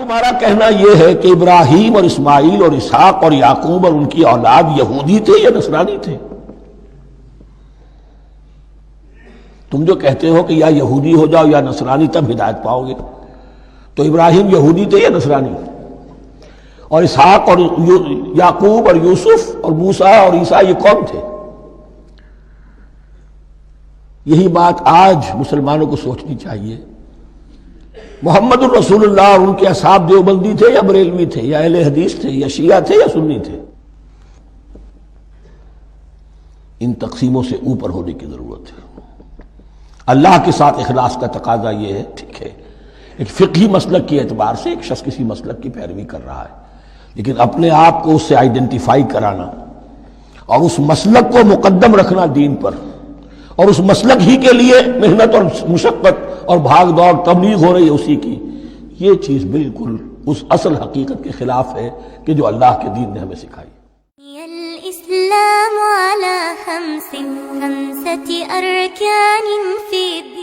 تمہارا کہنا یہ ہے کہ ابراہیم اور اسماعیل اور اسحاق اور یعقوب اور ان کی اولاد یہودی تھے یا نصرانی تھے؟ تم جو کہتے ہو کہ یا یہودی ہو جاؤ یا نصرانی تب ہدایت پاؤ گے، تو ابراہیم یہودی تھے یا نصرانی؟ اور اسحاق اور یعقوب اور یوسف اور موسیٰ اور عیسیٰ یہ کون تھے؟ یہی بات آج مسلمانوں کو سوچنی چاہیے۔ محمد الرسول اللہ اور ان کے اصحاب دیوبندی تھے یا بریلوی تھے یا اہل حدیث تھے یا شیعہ تھے یا سنی تھے؟ ان تقسیموں سے اوپر ہونے کی ضرورت ہے۔ اللہ کے ساتھ اخلاص کا تقاضا یہ ہے، ٹھیک ہے ایک فقہی مسلک کے اعتبار سے ایک شخص کسی مسلک کی پیروی کر رہا ہے، لیکن اپنے آپ کو اس سے آئیڈینٹیفائی کرانا اور اس مسلک کو مقدم رکھنا دین پر، اور اس مسلک ہی کے لیے محنت اور مشقت اور بھاگ دوڑ تبلیغ ہو رہی ہے اسی کی، یہ چیز بالکل اس اصل حقیقت کے خلاف ہے کہ جو اللہ کے دین نے ہمیں سکھائی۔ الإسلام على خمسة أركان في الدين